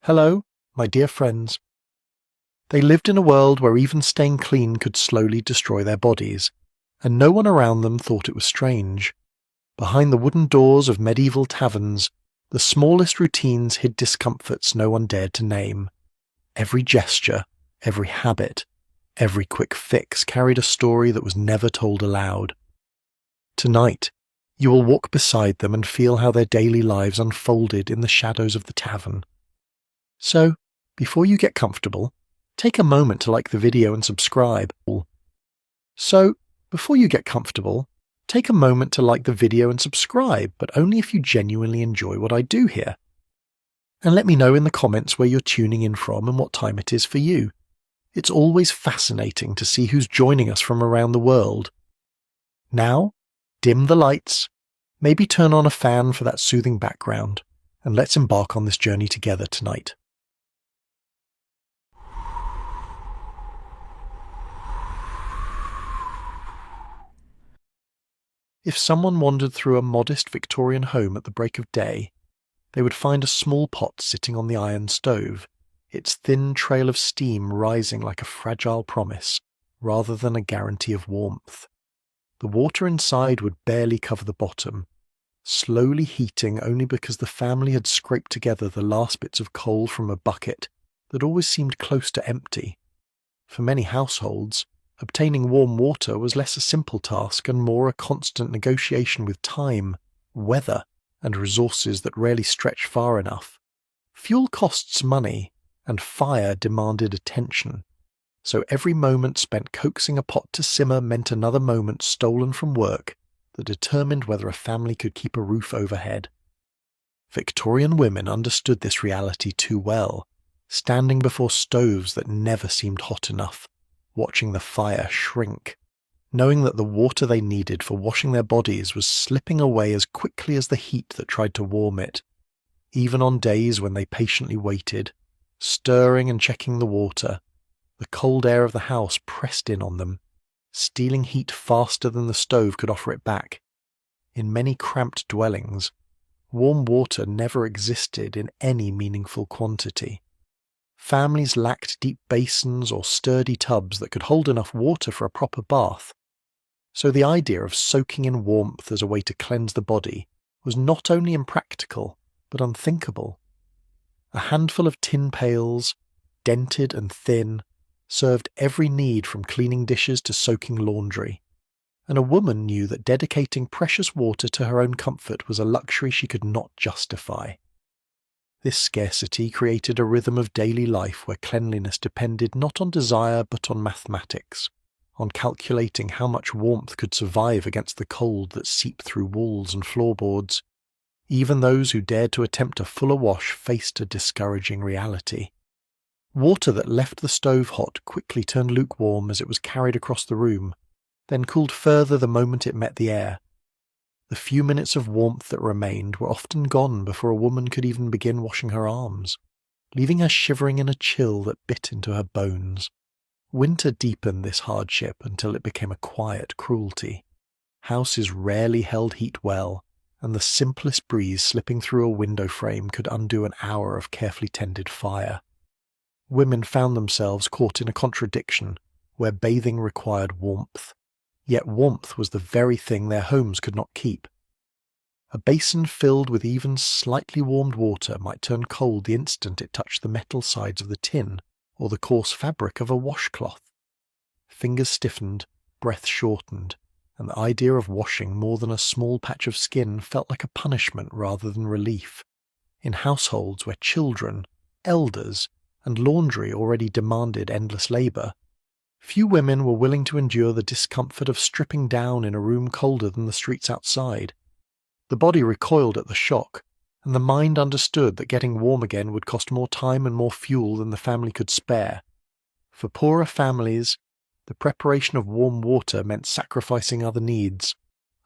Hello, my dear friends. They lived in a world where even staying clean could slowly destroy their bodies, and no one around them thought it was strange. Behind the wooden doors of medieval taverns, the smallest routines hid discomforts no one dared to name. Every gesture, every habit, every quick fix carried a story that was never told aloud. Tonight, you will walk beside them and feel how their daily lives unfolded in the shadows of the tavern. So, before you get comfortable, take a moment to like the video and subscribe. But only if you genuinely enjoy what I do here. And let me know in the comments where you're tuning in from and what time it is for you. It's always fascinating to see who's joining us from around the world. Now, dim the lights, maybe turn on a fan for that soothing background, and let's embark on this journey together tonight. If someone wandered through a modest Victorian home at the break of day, they would find a small pot sitting on the iron stove, its thin trail of steam rising like a fragile promise, rather than a guarantee of warmth. The water inside would barely cover the bottom, slowly heating only because the family had scraped together the last bits of coal from a bucket that always seemed close to empty. For many households, obtaining warm water was less a simple task and more a constant negotiation with time, weather, and resources that rarely stretch far enough. Fuel costs money, and fire demanded attention, so every moment spent coaxing a pot to simmer meant another moment stolen from work that determined whether a family could keep a roof overhead. Victorian women understood this reality too well, standing before stoves that never seemed hot enough, watching the fire shrink, knowing that the water they needed for washing their bodies was slipping away as quickly as the heat that tried to warm it. Even on days when they patiently waited, stirring and checking the water, the cold air of the house pressed in on them, stealing heat faster than the stove could offer it back. In many cramped dwellings, warm water never existed in any meaningful quantity. Families lacked deep basins or sturdy tubs that could hold enough water for a proper bath, so the idea of soaking in warmth as a way to cleanse the body was not only impractical, but unthinkable. A handful of tin pails, dented and thin, served every need from cleaning dishes to soaking laundry, and a woman knew that dedicating precious water to her own comfort was a luxury she could not justify. This scarcity created a rhythm of daily life where cleanliness depended not on desire but on mathematics, on calculating how much warmth could survive against the cold that seeped through walls and floorboards. Even those who dared to attempt a fuller wash faced a discouraging reality. Water that left the stove hot quickly turned lukewarm as it was carried across the room, then cooled further the moment it met the air. The few minutes of warmth that remained were often gone before a woman could even begin washing her arms, leaving her shivering in a chill that bit into her bones. Winter deepened this hardship until it became a quiet cruelty. Houses rarely held heat well, and the simplest breeze slipping through a window frame could undo an hour of carefully tended fire. Women found themselves caught in a contradiction, where bathing required warmth. Yet warmth was the very thing their homes could not keep. A basin filled with even slightly warmed water might turn cold the instant it touched the metal sides of the tin or the coarse fabric of a washcloth. Fingers stiffened, breath shortened, and the idea of washing more than a small patch of skin felt like a punishment rather than relief. In households where children, elders, and laundry already demanded endless labour, few women were willing to endure the discomfort of stripping down in a room colder than the streets outside. The body recoiled at the shock, and the mind understood that getting warm again would cost more time and more fuel than the family could spare. For poorer families, the preparation of warm water meant sacrificing other needs.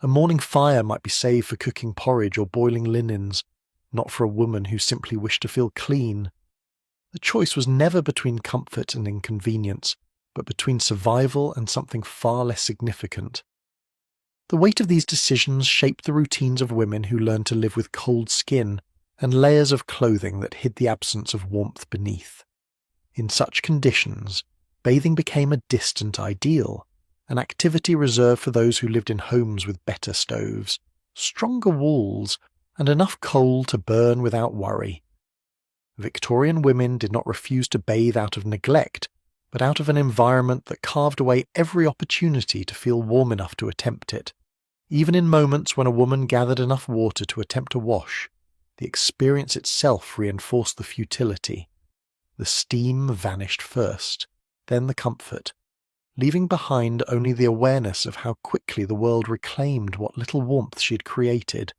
A morning fire might be saved for cooking porridge or boiling linens, not for a woman who simply wished to feel clean. The choice was never between comfort and inconvenience, but between survival and something far less significant. The weight of these decisions shaped the routines of women who learned to live with cold skin and layers of clothing that hid the absence of warmth beneath. In such conditions, bathing became a distant ideal, an activity reserved for those who lived in homes with better stoves, stronger walls, and enough coal to burn without worry. Victorian women did not refuse to bathe out of neglect, but out of an environment that carved away every opportunity to feel warm enough to attempt it. Even in moments when a woman gathered enough water to attempt a wash, the experience itself reinforced the futility. The steam vanished first, then the comfort, leaving behind only the awareness of how quickly the world reclaimed what little warmth she had created.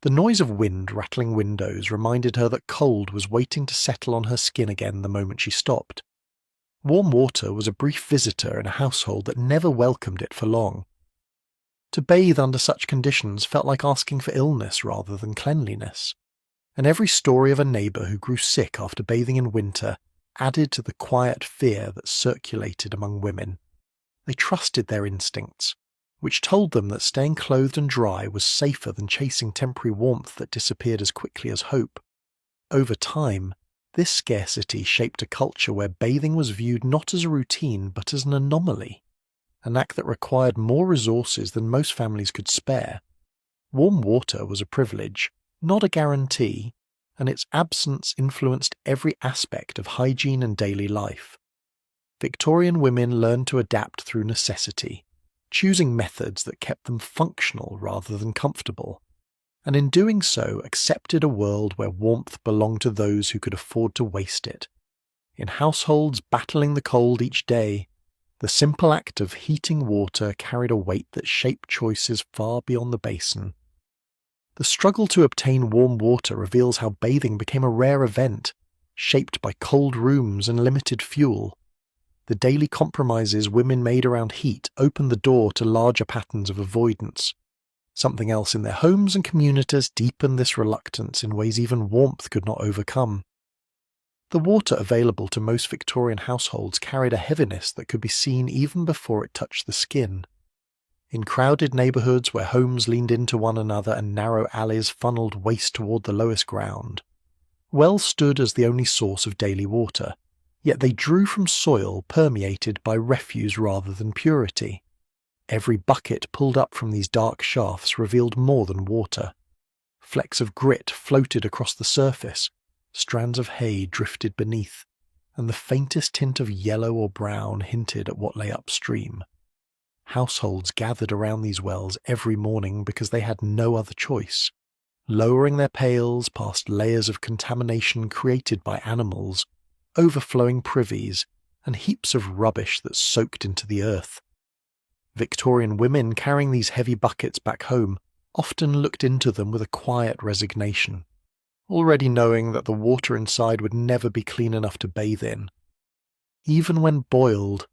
The noise of wind rattling windows reminded her that cold was waiting to settle on her skin again the moment she stopped. Warm water was a brief visitor in a household that never welcomed it for long. To bathe under such conditions felt like asking for illness rather than cleanliness, and every story of a neighbour who grew sick after bathing in winter added to the quiet fear that circulated among women. They trusted their instincts, which told them that staying clothed and dry was safer than chasing temporary warmth that disappeared as quickly as hope. Over time, this scarcity shaped a culture where bathing was viewed not as a routine but as an anomaly, an act that required more resources than most families could spare. Warm water was a privilege, not a guarantee, and its absence influenced every aspect of hygiene and daily life. Victorian women learned to adapt through necessity, choosing methods that kept them functional rather than comfortable, and in doing so accepted a world where warmth belonged to those who could afford to waste it. In households battling the cold each day, the simple act of heating water carried a weight that shaped choices far beyond the basin. The struggle to obtain warm water reveals how bathing became a rare event, shaped by cold rooms and limited fuel. The daily compromises women made around heat opened the door to larger patterns of avoidance. Something else in their homes and communities deepened this reluctance in ways even warmth could not overcome. The water available to most Victorian households carried a heaviness that could be seen even before it touched the skin. In crowded neighbourhoods where homes leaned into one another and narrow alleys funneled waste toward the lowest ground, wells stood as the only source of daily water, yet they drew from soil permeated by refuse rather than purity. Every bucket pulled up from these dark shafts revealed more than water. Flecks of grit floated across the surface, strands of hay drifted beneath, and the faintest tint of yellow or brown hinted at what lay upstream. Households gathered around these wells every morning because they had no other choice, lowering their pails past layers of contamination created by animals, overflowing privies, and heaps of rubbish that soaked into the earth. Victorian women carrying these heavy buckets back home often looked into them with a quiet resignation, already knowing that the water inside would never be clean enough to bathe in. Even when boiled,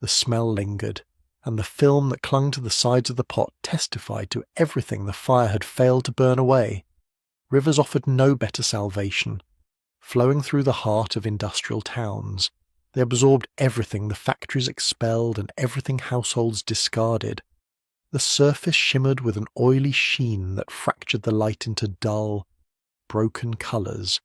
the smell lingered, and the film that clung to the sides of the pot testified to everything the fire had failed to burn away. Rivers offered no better salvation. Flowing through the heart of industrial towns, they absorbed everything the factories expelled and everything households discarded. The surface shimmered with an oily sheen that fractured the light into dull, broken colours.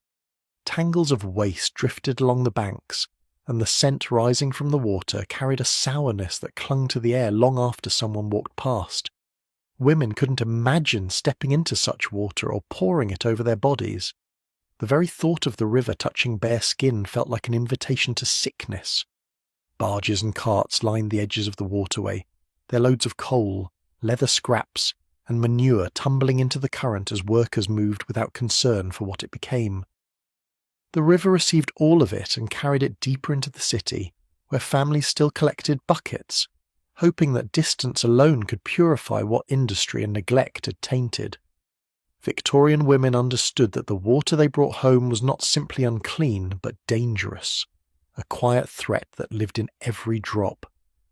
Tangles of waste drifted along the banks, and the scent rising from the water carried a sourness that clung to the air long after someone walked past. Women couldn't imagine stepping into such water or pouring it over their bodies. The very thought of the river touching bare skin felt like an invitation to sickness. Barges and carts lined the edges of the waterway, their loads of coal, leather scraps, and manure tumbling into the current as workers moved without concern for what it became. The river received all of it and carried it deeper into the city, where families still collected buckets, hoping that distance alone could purify what industry and neglect had tainted. Victorian women understood that the water they brought home was not simply unclean, but dangerous, a quiet threat that lived in every drop,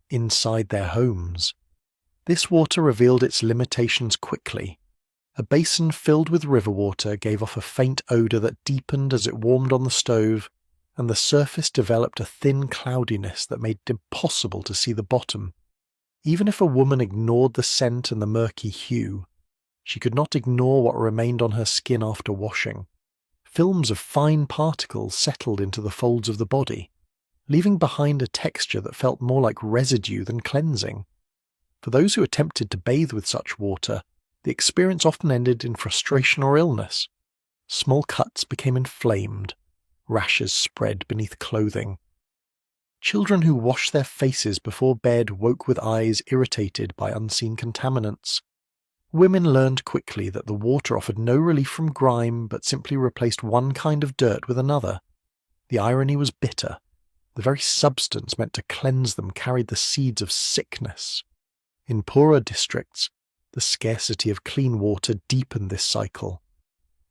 inside their homes. This water revealed its limitations quickly. A basin filled with river water gave off a faint odour that deepened as it warmed on the stove, and the surface developed a thin cloudiness that made it impossible to see the bottom. Even if a woman ignored the scent and the murky hue, she could not ignore what remained on her skin after washing. Films of fine particles settled into the folds of the body, leaving behind a texture that felt more like residue than cleansing. For those who attempted to bathe with such water, the experience often ended in frustration or illness. Small cuts became inflamed, rashes spread beneath clothing. Children who washed their faces before bed woke with eyes irritated by unseen contaminants. Women learned quickly that the water offered no relief from grime, but simply replaced one kind of dirt with another. The irony was bitter. The very substance meant to cleanse them carried the seeds of sickness. In poorer districts, the scarcity of clean water deepened this cycle.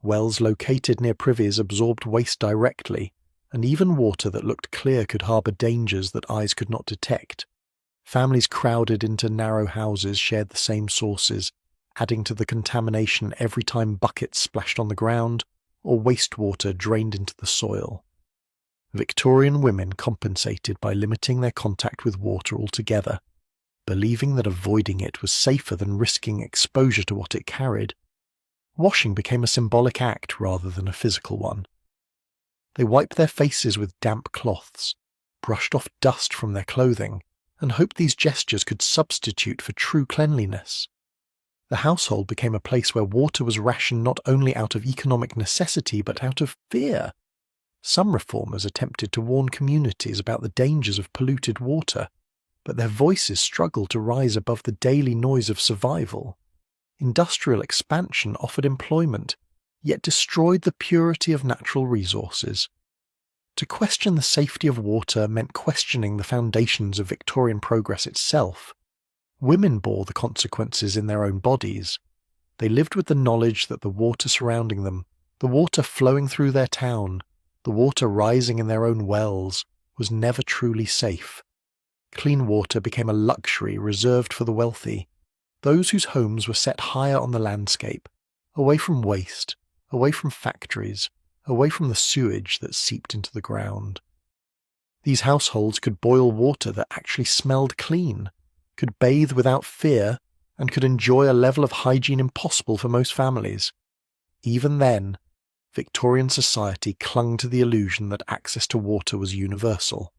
Wells located near privies absorbed waste directly, and even water that looked clear could harbour dangers that eyes could not detect. Families crowded into narrow houses shared the same sources, adding to the contamination every time buckets splashed on the ground or wastewater drained into the soil. Victorian women compensated by limiting their contact with water altogether, believing that avoiding it was safer than risking exposure to what it carried. Washing became a symbolic act rather than a physical one. They wiped their faces with damp cloths, brushed off dust from their clothing, and hoped these gestures could substitute for true cleanliness. The household became a place where water was rationed not only out of economic necessity but out of fear. Some reformers attempted to warn communities about the dangers of polluted water, but their voices struggled to rise above the daily noise of survival. Industrial expansion offered employment, yet destroyed the purity of natural resources. To question the safety of water meant questioning the foundations of Victorian progress itself. Women bore the consequences in their own bodies. They lived with the knowledge that the water surrounding them, the water flowing through their town, the water rising in their own wells, was never truly safe. Clean water became a luxury reserved for the wealthy, those whose homes were set higher on the landscape, away from waste, away from factories, away from the sewage that seeped into the ground. These households could boil water that actually smelled clean, could bathe without fear, and could enjoy a level of hygiene impossible for most families. Even then, Victorian society clung to the illusion that access to water was universal.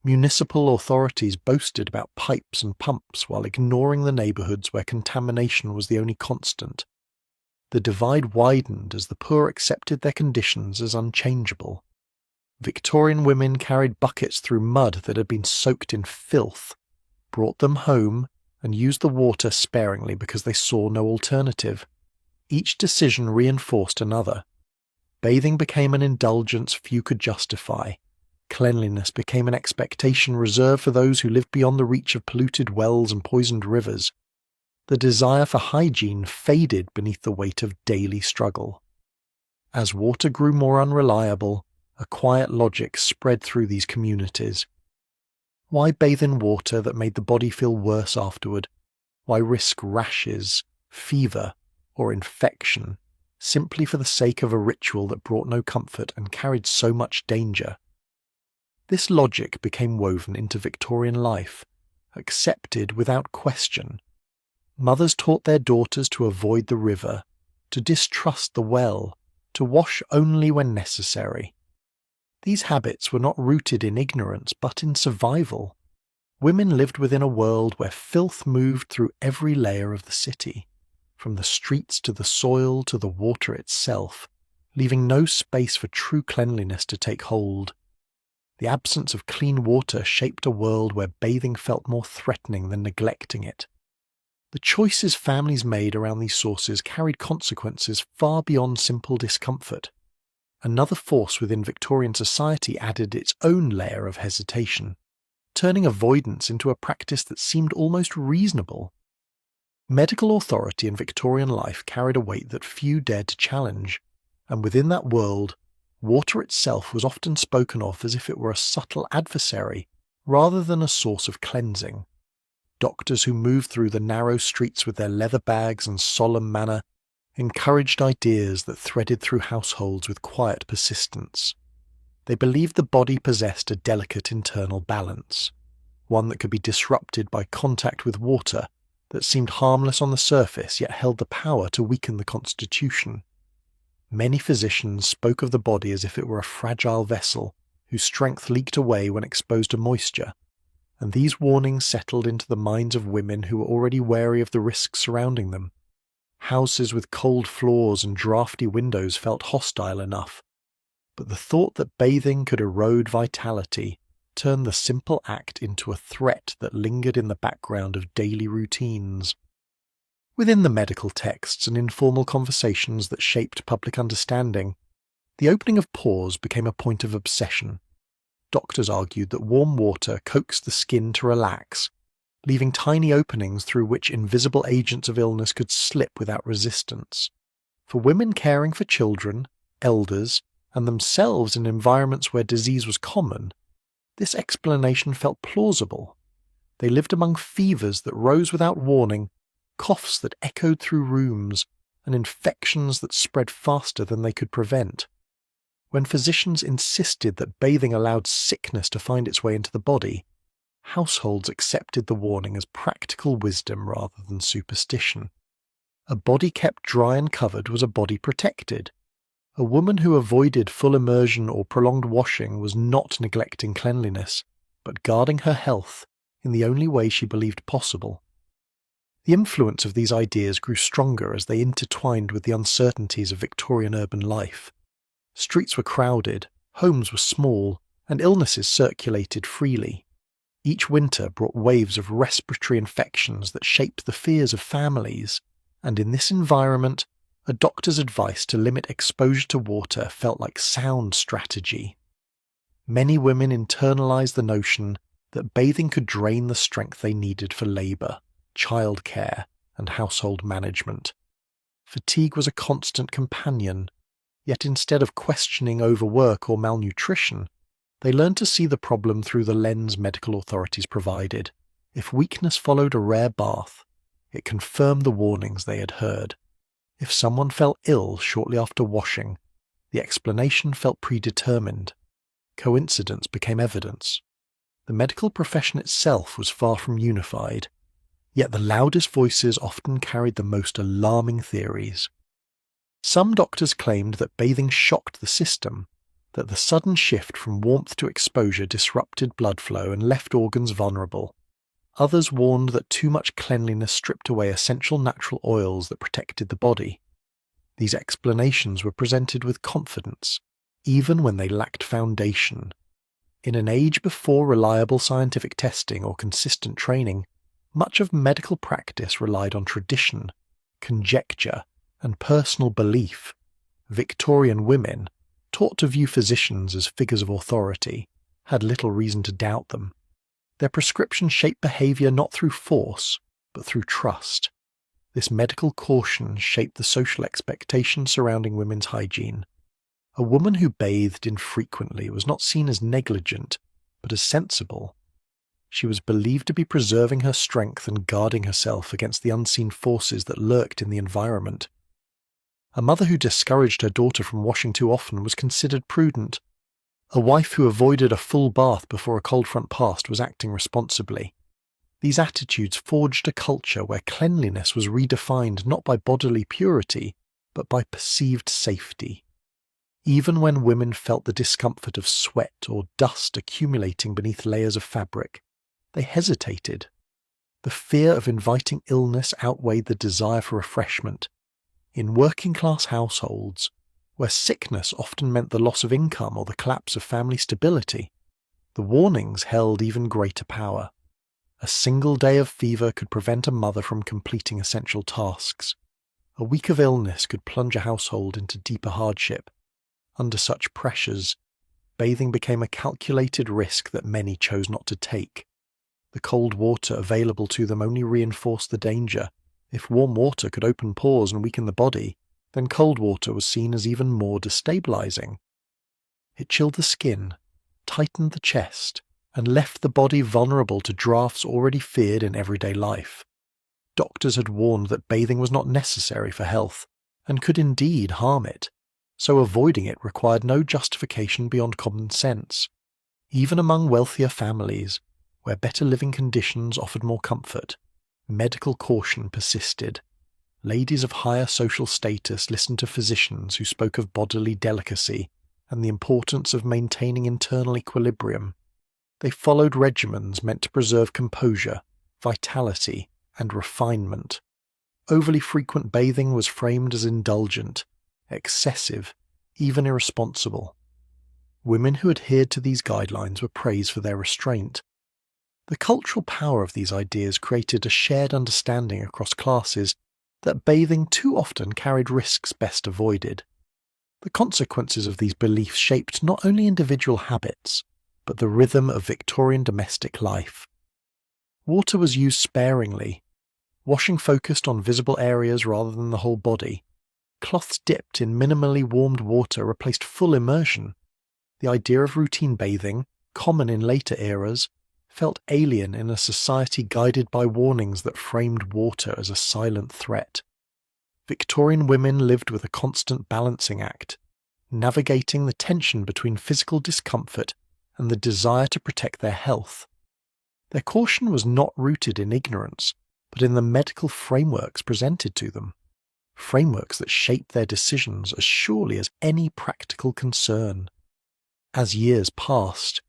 Municipal authorities boasted about pipes and pumps while ignoring the neighbourhoods where contamination was the only constant. The divide widened as the poor accepted their conditions as unchangeable. Victorian women carried buckets through mud that had been soaked in filth, brought them home, and used the water sparingly because they saw no alternative. Each decision reinforced another. Bathing became an indulgence few could justify. Cleanliness became an expectation reserved for those who lived beyond the reach of polluted wells and poisoned rivers. The desire for hygiene faded beneath the weight of daily struggle. As water grew more unreliable, a quiet logic spread through these communities. Why bathe in water that made the body feel worse afterward? Why risk rashes, fever, or infection, simply for the sake of a ritual that brought no comfort and carried so much danger? This logic became woven into Victorian life, accepted without question. Mothers taught their daughters to avoid the river, to distrust the well, to wash only when necessary. These habits were not rooted in ignorance, but in survival. Women lived within a world where filth moved through every layer of the city, from the streets to the soil to the water itself, leaving no space for true cleanliness to take hold. The absence of clean water shaped a world where bathing felt more threatening than neglecting it. The choices families made around these sources carried consequences far beyond simple discomfort. Another force within Victorian society added its own layer of hesitation, turning avoidance into a practice that seemed almost reasonable. Medical authority in Victorian life carried a weight that few dared to challenge, and within that world, water itself was often spoken of as if it were a subtle adversary rather than a source of cleansing. Doctors who moved through the narrow streets with their leather bags and solemn manner encouraged ideas that threaded through households with quiet persistence. They believed the body possessed a delicate internal balance, one that could be disrupted by contact with water that seemed harmless on the surface yet held the power to weaken the constitution. Many physicians spoke of the body as if it were a fragile vessel whose strength leaked away when exposed to moisture, and these warnings settled into the minds of women who were already wary of the risks surrounding them. Houses with cold floors and drafty windows felt hostile enough, but the thought that bathing could erode vitality turned the simple act into a threat that lingered in the background of daily routines. Within the medical texts and informal conversations that shaped public understanding, the opening of pores became a point of obsession. Doctors argued that warm water coaxed the skin to relax, leaving tiny openings through which invisible agents of illness could slip without resistance. For women caring for children, elders, and themselves in environments where disease was common, this explanation felt plausible. They lived among fevers that rose without warning, coughs that echoed through rooms, and infections that spread faster than they could prevent. When physicians insisted that bathing allowed sickness to find its way into the body, households accepted the warning as practical wisdom rather than superstition. A body kept dry and covered was a body protected. A woman who avoided full immersion or prolonged washing was not neglecting cleanliness, but guarding her health in the only way she believed possible. The influence of these ideas grew stronger as they intertwined with the uncertainties of Victorian urban life. Streets were crowded, homes were small, and illnesses circulated freely. Each winter brought waves of respiratory infections that shaped the fears of families, and in this environment, a doctor's advice to limit exposure to water felt like sound strategy. Many women internalized the notion that bathing could drain the strength they needed for labor, childcare, and household management. Fatigue was a constant companion, yet instead of questioning overwork or malnutrition, they learned to see the problem through the lens medical authorities provided. If weakness followed a rare bath, it confirmed the warnings they had heard. If someone fell ill shortly after washing, the explanation felt predetermined. Coincidence became evidence. The medical profession itself was far from unified, yet the loudest voices often carried the most alarming theories. Some doctors claimed that bathing shocked the system, that the sudden shift from warmth to exposure disrupted blood flow and left organs vulnerable. Others warned that too much cleanliness stripped away essential natural oils that protected the body. These explanations were presented with confidence, even when they lacked foundation. In an age before reliable scientific testing or consistent training, much of medical practice relied on tradition, conjecture, and personal belief. Victorian women, taught to view physicians as figures of authority, had little reason to doubt them. Their prescriptions shaped behavior not through force, but through trust. This medical caution shaped the social expectations surrounding women's hygiene. A woman who bathed infrequently was not seen as negligent, but as sensible. She was believed to be preserving her strength and guarding herself against the unseen forces that lurked in the environment. A mother who discouraged her daughter from washing too often was considered prudent. A wife who avoided a full bath before a cold front passed was acting responsibly. These attitudes forged a culture where cleanliness was redefined not by bodily purity, but by perceived safety. Even when women felt the discomfort of sweat or dust accumulating beneath layers of fabric, they hesitated. The fear of inviting illness outweighed the desire for refreshment. In working-class households, where sickness often meant the loss of income or the collapse of family stability, the warnings held even greater power. A single day of fever could prevent a mother from completing essential tasks. A week of illness could plunge a household into deeper hardship. Under such pressures, bathing became a calculated risk that many chose not to take. The cold water available to them only reinforced the danger. If warm water could open pores and weaken the body, then cold water was seen as even more destabilizing. It chilled the skin, tightened the chest, and left the body vulnerable to drafts already feared in everyday life. Doctors had warned that bathing was not necessary for health, and could indeed harm it, so avoiding it required no justification beyond common sense. Even among wealthier families, where better living conditions offered more comfort, medical caution persisted. ladies of higher social status listened to physicians who spoke of bodily delicacy and the importance of maintaining internal equilibrium. They followed regimens meant to preserve composure, vitality, and refinement. Overly frequent bathing was framed as indulgent, excessive, even irresponsible. Women who adhered to these guidelines were praised for their restraint. The cultural power of these ideas created a shared understanding across classes that bathing too often carried risks best avoided. The consequences of these beliefs shaped not only individual habits, but the rhythm of Victorian domestic life. Water was used sparingly. Washing focused on visible areas rather than the whole body. Cloths dipped in minimally warmed water replaced full immersion. The idea of routine bathing, common in later eras, felt alien in a society guided by warnings that framed water as a silent threat. Victorian women lived with a constant balancing act, navigating the tension between physical discomfort and the desire to protect their health. Their caution was not rooted in ignorance, but in the medical frameworks presented to them, frameworks that shaped their decisions as surely as any practical concern. As years passed,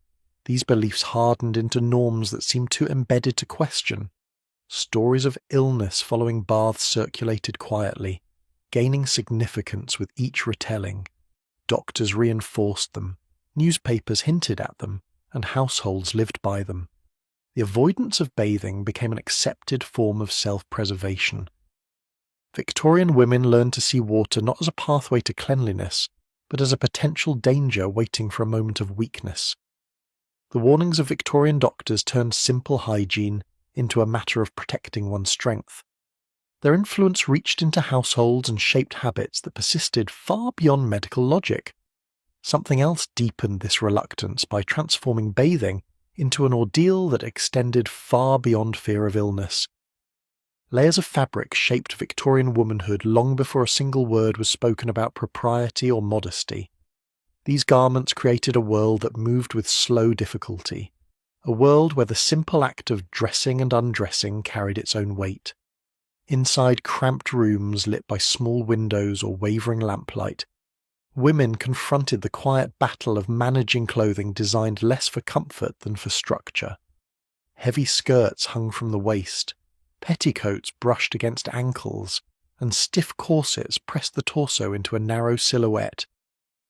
these beliefs hardened into norms that seemed too embedded to question. Stories of illness following baths circulated quietly, gaining significance with each retelling. Doctors reinforced them, newspapers hinted at them, and households lived by them. The avoidance of bathing became an accepted form of self-preservation. Victorian women learned to see water not as a pathway to cleanliness, but as a potential danger waiting for a moment of weakness. The warnings of Victorian doctors turned simple hygiene into a matter of protecting one's strength. Their influence reached into households and shaped habits that persisted far beyond medical logic. Something else deepened this reluctance by transforming bathing into an ordeal that extended far beyond fear of illness. Layers of fabric shaped Victorian womanhood long before a single word was spoken about propriety or modesty. These garments created a world that moved with slow difficulty, a world where the simple act of dressing and undressing carried its own weight. Inside cramped rooms lit by small windows or wavering lamplight, women confronted the quiet battle of managing clothing designed less for comfort than for structure. Heavy skirts hung from the waist, petticoats brushed against ankles, and stiff corsets pressed the torso into a narrow silhouette.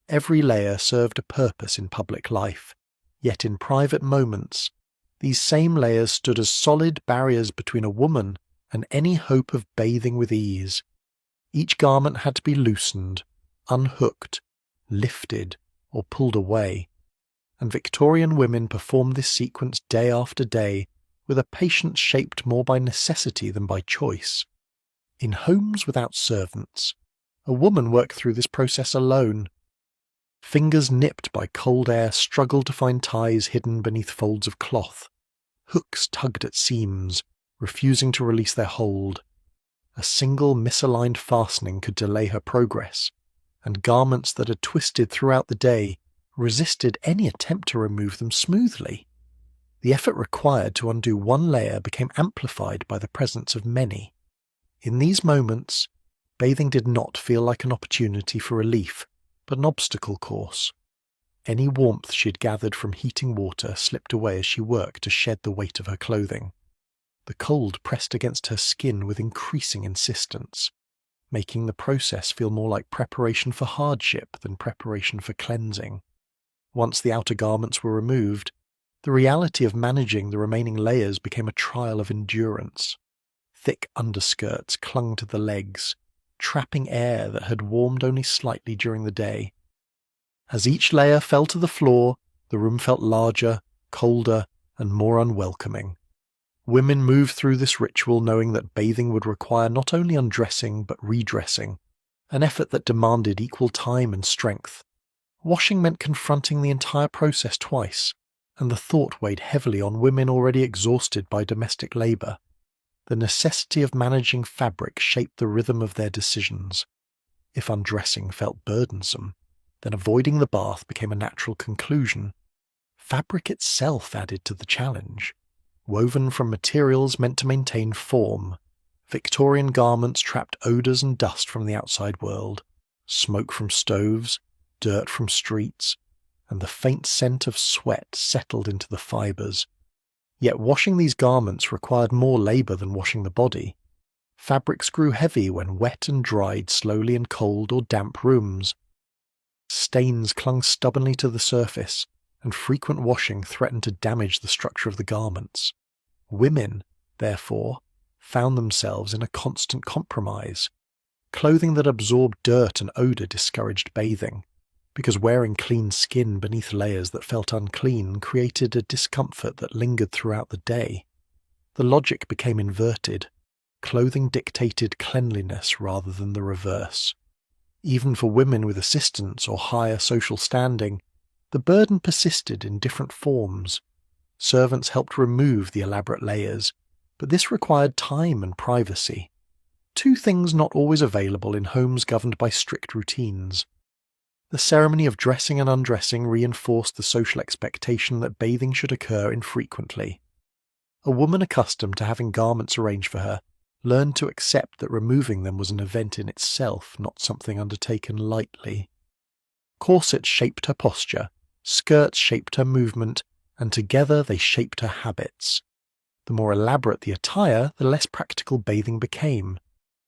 Every layer served a purpose in public life, yet in private moments, these same layers stood as solid barriers between a woman and any hope of bathing with ease. Each garment had to be loosened, unhooked, lifted, or pulled away, and Victorian women performed this sequence day after day with a patience shaped more by necessity than by choice. In homes without servants, a woman worked through this process alone. Fingers nipped by cold air struggled to find ties hidden beneath folds of cloth. Hooks tugged at seams, refusing to release their hold. A single misaligned fastening could delay her progress, and garments that had twisted throughout the day resisted any attempt to remove them smoothly. The effort required to undo one layer became amplified by the presence of many. In these moments, bathing did not feel like an opportunity for relief, but an obstacle course. Any warmth she had gathered from heating water slipped away as she worked to shed the weight of her clothing. The cold pressed against her skin with increasing insistence, making the process feel more like preparation for hardship than preparation for cleansing. Once the outer garments were removed, the reality of managing the remaining layers became a trial of endurance. Thick underskirts clung to the legs, trapping air that had warmed only slightly during the day. As each layer fell to the floor, the room felt larger, colder, and more unwelcoming. Women moved through this ritual knowing that bathing would require not only undressing but redressing, an effort that demanded equal time and strength. Washing meant confronting the entire process twice, and the thought weighed heavily on women already exhausted by domestic labour. The necessity of managing fabric shaped the rhythm of their decisions. If undressing felt burdensome, then avoiding the bath became a natural conclusion. Fabric itself added to the challenge. Woven from materials meant to maintain form, Victorian garments trapped odours and dust from the outside world, smoke from stoves, dirt from streets, and the faint scent of sweat settled into the fibres. Yet washing these garments required more labour than washing the body. Fabrics grew heavy when wet and dried slowly in cold or damp rooms. Stains clung stubbornly to the surface, and frequent washing threatened to damage the structure of the garments. Women, therefore, found themselves in a constant compromise. Clothing that absorbed dirt and odour discouraged bathing, because wearing clean skin beneath layers that felt unclean created a discomfort that lingered throughout the day. The logic became inverted. Clothing dictated cleanliness rather than the reverse. Even for women with assistants or higher social standing, the burden persisted in different forms. Servants helped remove the elaborate layers, but this required time and privacy. Two things not always available in homes governed by strict routines. The ceremony of dressing and undressing reinforced the social expectation that bathing should occur infrequently. A woman accustomed to having garments arranged for her learned to accept that removing them was an event in itself, not something undertaken lightly. Corsets shaped her posture, skirts shaped her movement, and together they shaped her habits. The more elaborate the attire, the less practical bathing became.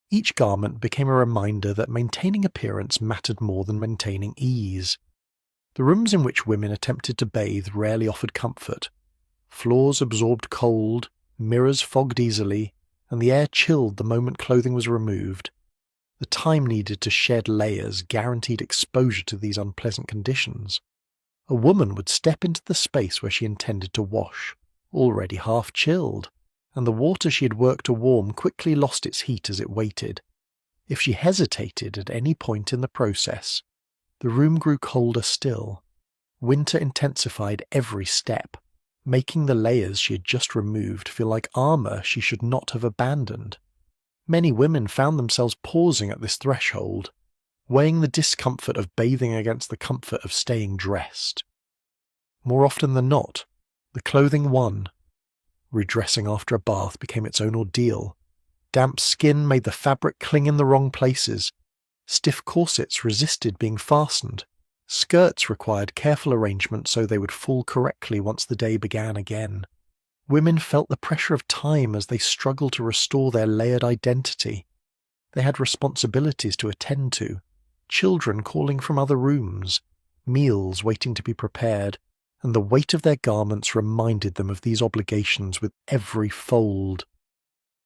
Each garment became a reminder that maintaining appearance mattered more than maintaining ease. The rooms in which women attempted to bathe rarely offered comfort. Floors absorbed cold, mirrors fogged easily, and the air chilled the moment clothing was removed. The time needed to shed layers guaranteed exposure to these unpleasant conditions. A woman would step into the space where she intended to wash, already half chilled, and the water she had worked to warm quickly lost its heat as it waited. If she hesitated at any point in the process, the room grew colder still. Winter intensified every step, making the layers she had just removed feel like armour she should not have abandoned. Many women found themselves pausing at this threshold, weighing the discomfort of bathing against the comfort of staying dressed. More often than not, the clothing won. Redressing after a bath became its own ordeal. Damp skin made the fabric cling in the wrong places. Stiff corsets resisted being fastened. Skirts required careful arrangement so they would fall correctly once the day began again. Women felt the pressure of time as they struggled to restore their layered identity. They had responsibilities to attend to, children calling from other rooms, meals waiting to be prepared, and the weight of their garments reminded them of these obligations with every fold.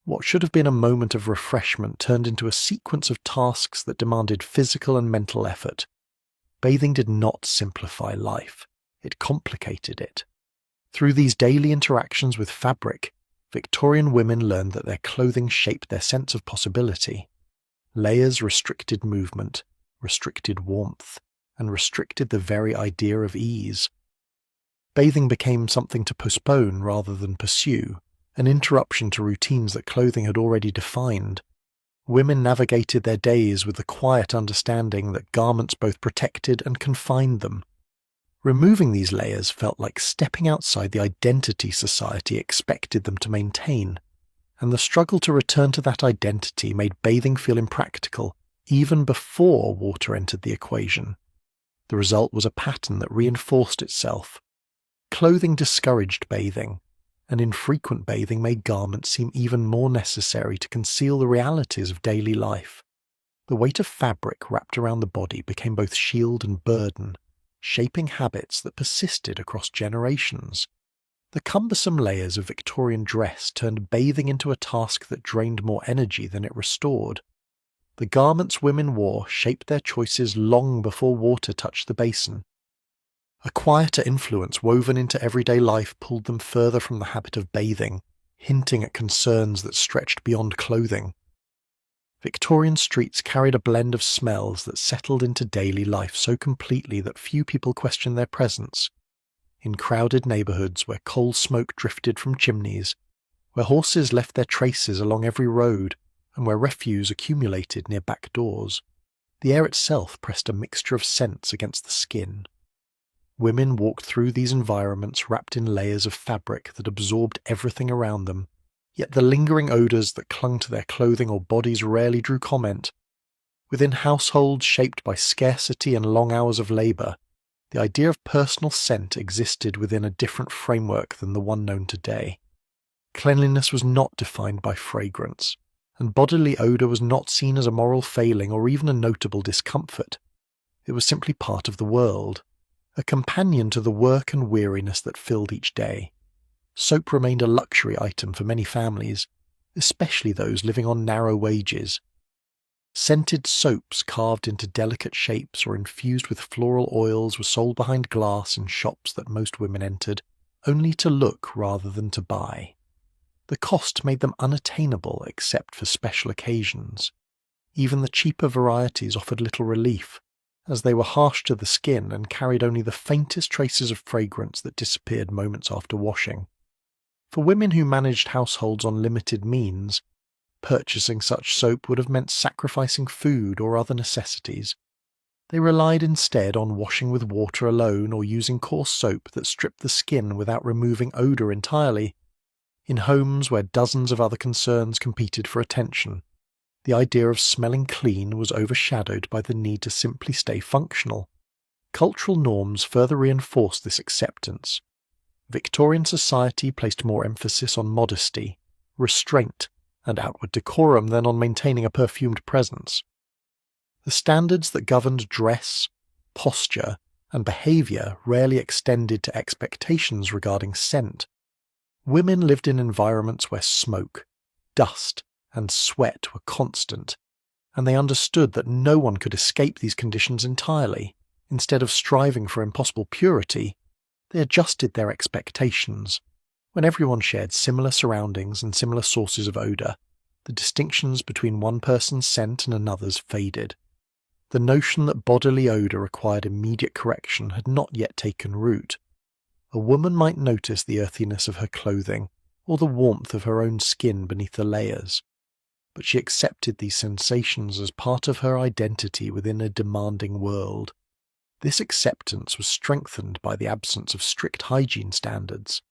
What should have been a moment of refreshment turned into a sequence of tasks that demanded physical and mental effort. Bathing did not simplify life, it complicated it. Through these daily interactions with fabric, Victorian women learned that their clothing shaped their sense of possibility. Layers restricted movement, restricted warmth, and restricted the very idea of ease. Bathing became something to postpone rather than pursue, an interruption to routines that clothing had already defined. Women navigated their days with the quiet understanding that garments both protected and confined them. Removing these layers felt like stepping outside the identity society expected them to maintain, and the struggle to return to that identity made bathing feel impractical even before water entered the equation. The result was a pattern that reinforced itself. Clothing discouraged bathing, and infrequent bathing made garments seem even more necessary to conceal the realities of daily life. The weight of fabric wrapped around the body became both shield and burden, shaping habits that persisted across generations. The cumbersome layers of Victorian dress turned bathing into a task that drained more energy than it restored. The garments women wore shaped their choices long before water touched the basin. A quieter influence woven into everyday life pulled them further from the habit of bathing, hinting at concerns that stretched beyond clothing. Victorian streets carried a blend of smells that settled into daily life so completely that few people questioned their presence. In crowded neighbourhoods where coal smoke drifted from chimneys, where horses left their traces along every road, and where refuse accumulated near back doors, the air itself pressed a mixture of scents against the skin. Women walked through these environments wrapped in layers of fabric that absorbed everything around them, Yet the lingering odours that clung to their clothing or bodies rarely drew comment. Within households shaped by scarcity and long hours of labour, the idea of personal scent existed within a different framework than the one known today. Cleanliness was not defined by fragrance, and bodily odour was not seen as a moral failing or even a notable discomfort. It was simply part of the world, a companion to the work and weariness that filled each day. Soap remained a luxury item for many families, especially those living on narrow wages. Scented soaps carved into delicate shapes or infused with floral oils were sold behind glass in shops that most women entered, only to look rather than to buy. The cost made them unattainable except for special occasions. Even the cheaper varieties offered little relief, as they were harsh to the skin and carried only the faintest traces of fragrance that disappeared moments after washing. For women who managed households on limited means, purchasing such soap would have meant sacrificing food or other necessities. They relied instead on washing with water alone or using coarse soap that stripped the skin without removing odour entirely. In homes where dozens of other concerns competed for attention, the idea of smelling clean was overshadowed by the need to simply stay functional. Cultural norms further reinforced this acceptance. Victorian society placed more emphasis on modesty, restraint, and outward decorum than on maintaining a perfumed presence. The standards that governed dress, posture, and behaviour rarely extended to expectations regarding scent. Women lived in environments where smoke, dust, and sweat were constant, and they understood that no one could escape these conditions entirely. Instead of striving for impossible purity, they adjusted their expectations. When everyone shared similar surroundings and similar sources of odour, the distinctions between one person's scent and another's faded. The notion that bodily odour required immediate correction had not yet taken root. A woman might notice the earthiness of her clothing, or the warmth of her own skin beneath the layers, but she accepted these sensations as part of her identity within a demanding world. This acceptance was strengthened by the absence of strict hygiene standards.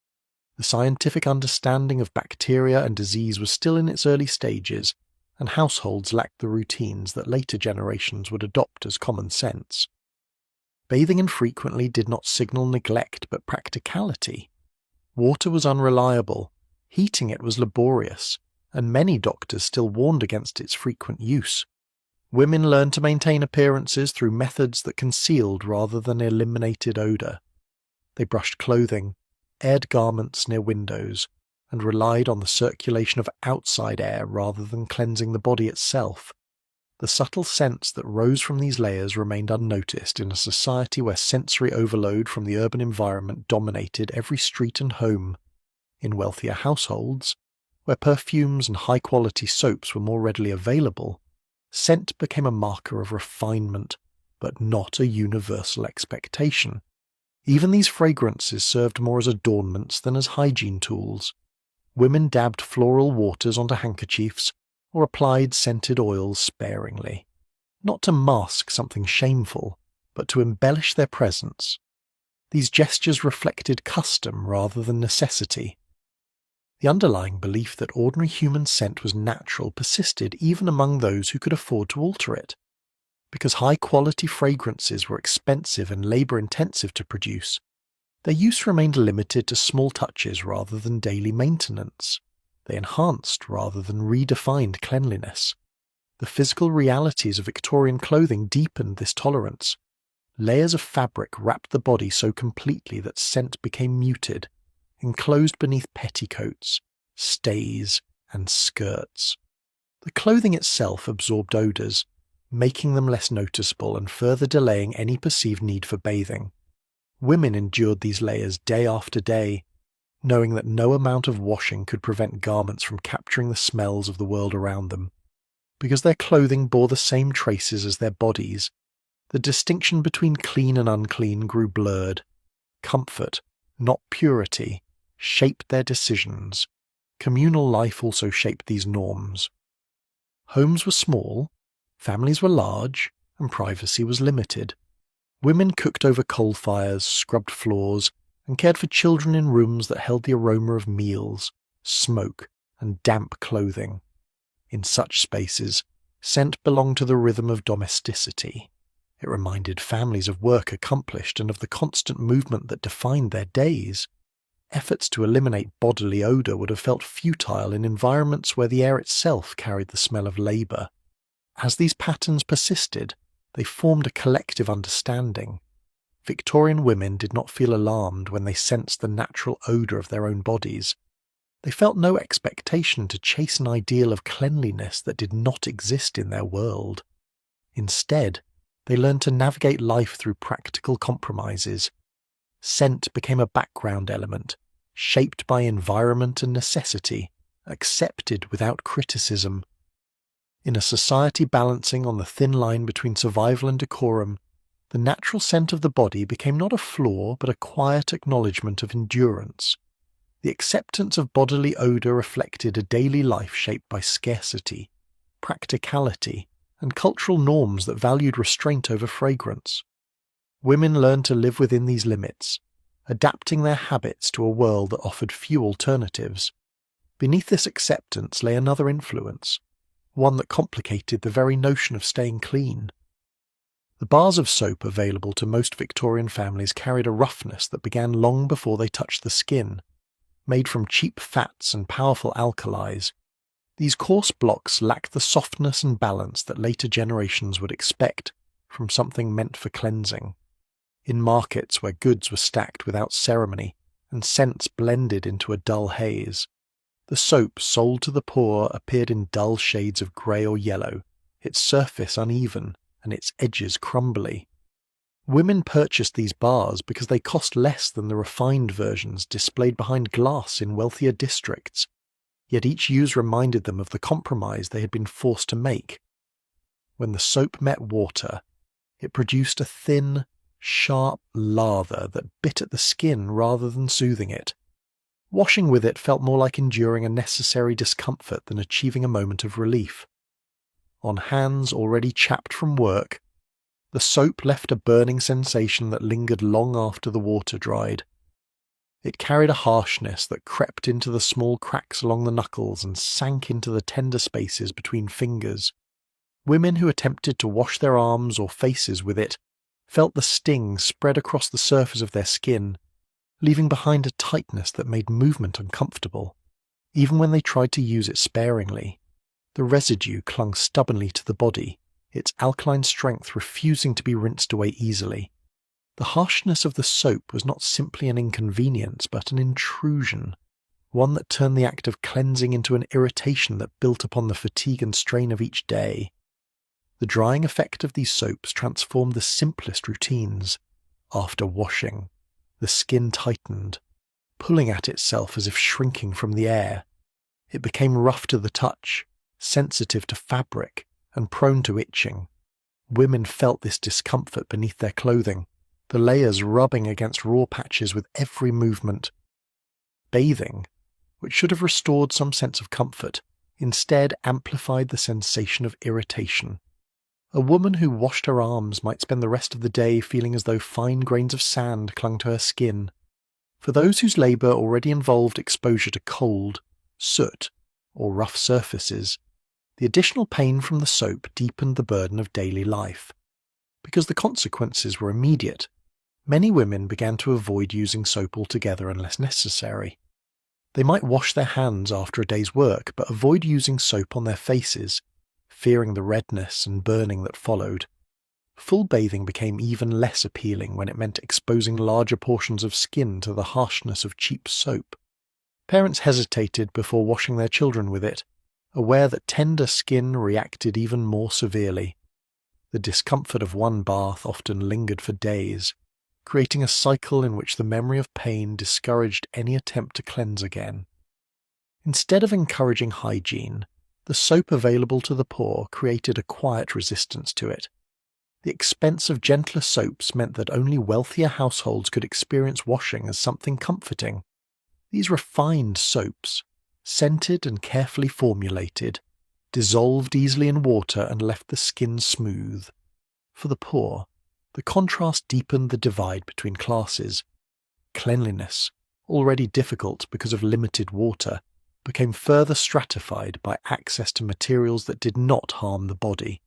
The scientific understanding of bacteria and disease was still in its early stages, and households lacked the routines that later generations would adopt as common sense. Bathing infrequently did not signal neglect but practicality. Water was unreliable, heating it was laborious, and many doctors still warned against its frequent use. Women learned to maintain appearances through methods that concealed rather than eliminated odour. They brushed clothing, aired garments near windows, and relied on the circulation of outside air rather than cleansing the body itself. The subtle scents that rose from these layers remained unnoticed in a society where sensory overload from the urban environment dominated every street and home. In wealthier households, where perfumes and high-quality soaps were more readily available, scent became a marker of refinement, but not a universal expectation. Even these fragrances served more as adornments than as hygiene tools. Women dabbed floral waters onto handkerchiefs or applied scented oils sparingly, not to mask something shameful, but to embellish their presence. These gestures reflected custom rather than necessity. The underlying belief that ordinary human scent was natural persisted even among those who could afford to alter it. Because high-quality fragrances were expensive and labour-intensive to produce, their use remained limited to small touches rather than daily maintenance. They enhanced rather than redefined cleanliness. The physical realities of Victorian clothing deepened this tolerance. Layers of fabric wrapped the body so completely that scent became muted, enclosed beneath petticoats, stays, and skirts. The clothing itself absorbed odours, making them less noticeable and further delaying any perceived need for bathing. Women endured these layers day after day, knowing that no amount of washing could prevent garments from capturing the smells of the world around them. Because their clothing bore the same traces as their bodies, the distinction between clean and unclean grew blurred. Comfort, not purity, shaped their decisions. Communal life also shaped these norms. Homes were small, families were large, and privacy was limited. Women cooked over coal fires, scrubbed floors, and cared for children in rooms that held the aroma of meals, smoke, and damp clothing. In such spaces, scent belonged to the rhythm of domesticity. It reminded families of work accomplished and of the constant movement that defined their days. Efforts to eliminate bodily odour would have felt futile in environments where the air itself carried the smell of labour. As these patterns persisted, they formed a collective understanding. Victorian women did not feel alarmed when they sensed the natural odour of their own bodies. They felt no expectation to chase an ideal of cleanliness that did not exist in their world. Instead, they learned to navigate life through practical compromises. Scent became a background element, shaped by environment and necessity, accepted without criticism. In a society balancing on the thin line between survival and decorum, the natural scent of the body became not a flaw but a quiet acknowledgement of endurance. The acceptance of bodily odour reflected a daily life shaped by scarcity, practicality, and cultural norms that valued restraint over fragrance. Women learned to live within these limits, adapting their habits to a world that offered few alternatives. Beneath this acceptance lay another influence, one that complicated the very notion of staying clean. The bars of soap available to most Victorian families carried a roughness that began long before they touched the skin. Made from cheap fats and powerful alkalis, these coarse blocks lacked the softness and balance that later generations would expect from something meant for cleansing. In markets where goods were stacked without ceremony and scents blended into a dull haze, the soap sold to the poor appeared in dull shades of grey or yellow, its surface uneven and its edges crumbly. Women purchased these bars because they cost less than the refined versions displayed behind glass in wealthier districts, yet each use reminded them of the compromise they had been forced to make. When the soap met water, it produced a thin, sharp lather that bit at the skin rather than soothing it. Washing with it felt more like enduring a necessary discomfort than achieving a moment of relief. On hands already chapped from work, the soap left a burning sensation that lingered long after the water dried. It carried a harshness that crept into the small cracks along the knuckles and sank into the tender spaces between fingers. Women who attempted to wash their arms or faces with it felt the sting spread across the surface of their skin, leaving behind a tightness that made movement uncomfortable. Even when they tried to use it sparingly, the residue clung stubbornly to the body, its alkaline strength refusing to be rinsed away easily. The harshness of the soap was not simply an inconvenience, but an intrusion, one that turned the act of cleansing into an irritation that built upon the fatigue and strain of each day. The drying effect of these soaps transformed the simplest routines. After washing, the skin tightened, pulling at itself as if shrinking from the air. It became rough to the touch, sensitive to fabric, and prone to itching. Women felt this discomfort beneath their clothing, the layers rubbing against raw patches with every movement. Bathing, which should have restored some sense of comfort, instead amplified the sensation of irritation. A woman who washed her arms might spend the rest of the day feeling as though fine grains of sand clung to her skin. For those whose labour already involved exposure to cold, soot, or rough surfaces, the additional pain from the soap deepened the burden of daily life. Because the consequences were immediate, many women began to avoid using soap altogether unless necessary. They might wash their hands after a day's work, but avoid using soap on their faces, fearing the redness and burning that followed. Full bathing became even less appealing when it meant exposing larger portions of skin to the harshness of cheap soap. Parents hesitated before washing their children with it, aware that tender skin reacted even more severely. The discomfort of one bath often lingered for days, creating a cycle in which the memory of pain discouraged any attempt to cleanse again. Instead of encouraging hygiene, the soap available to the poor created a quiet resistance to it. The expense of gentler soaps meant that only wealthier households could experience washing as something comforting. These refined soaps, scented and carefully formulated, dissolved easily in water and left the skin smooth. For the poor, the contrast deepened the divide between classes. Cleanliness, already difficult because of limited water, became further stratified by access to materials that did not harm the body.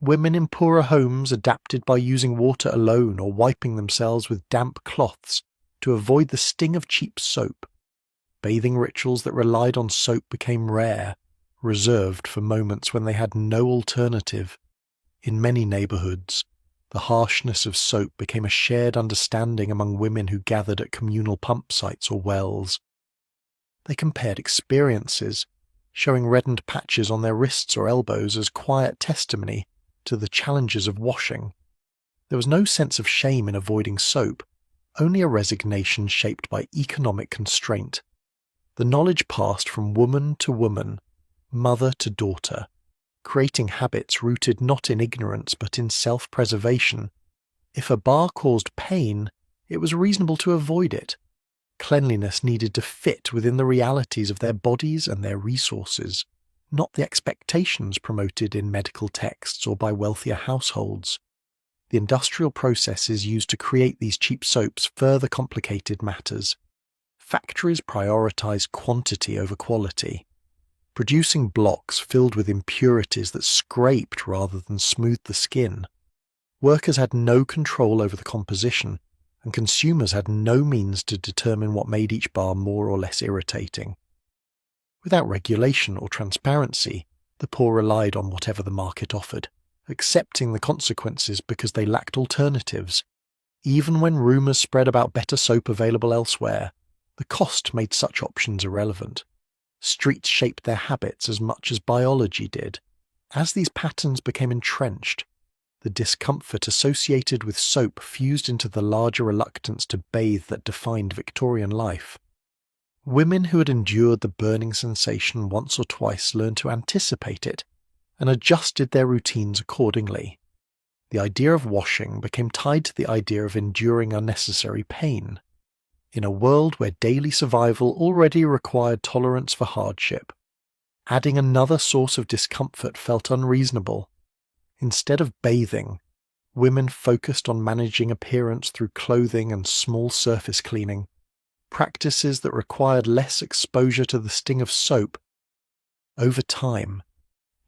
Women in poorer homes adapted by using water alone or wiping themselves with damp cloths to avoid the sting of cheap soap. Bathing rituals that relied on soap became rare, reserved for moments when they had no alternative. In many neighbourhoods, the harshness of soap became a shared understanding among women who gathered at communal pump sites or wells. They compared experiences, showing reddened patches on their wrists or elbows as quiet testimony to the challenges of washing. There was no sense of shame in avoiding soap, only a resignation shaped by economic constraint. The knowledge passed from woman to woman, mother to daughter, creating habits rooted not in ignorance but in self-preservation. If a bar caused pain, it was reasonable to avoid it. Cleanliness needed to fit within the realities of their bodies and their resources, not the expectations promoted in medical texts or by wealthier households. The industrial processes used to create these cheap soaps further complicated matters. Factories prioritized quantity over quality, producing blocks filled with impurities that scraped rather than smoothed the skin. Workers had no control over the composition, and consumers had no means to determine what made each bar more or less irritating. Without regulation or transparency, the poor relied on whatever the market offered, accepting the consequences because they lacked alternatives. Even when rumours spread about better soap available elsewhere, the cost made such options irrelevant. Streets shaped their habits as much as biology did. As these patterns became entrenched, the discomfort associated with soap fused into the larger reluctance to bathe that defined Victorian life. Women who had endured the burning sensation once or twice learned to anticipate it and adjusted their routines accordingly. The idea of washing became tied to the idea of enduring unnecessary pain. In a world where daily survival already required tolerance for hardship, adding another source of discomfort felt unreasonable. Instead of bathing, women focused on managing appearance through clothing and small surface cleaning, practices that required less exposure to the sting of soap. Over time,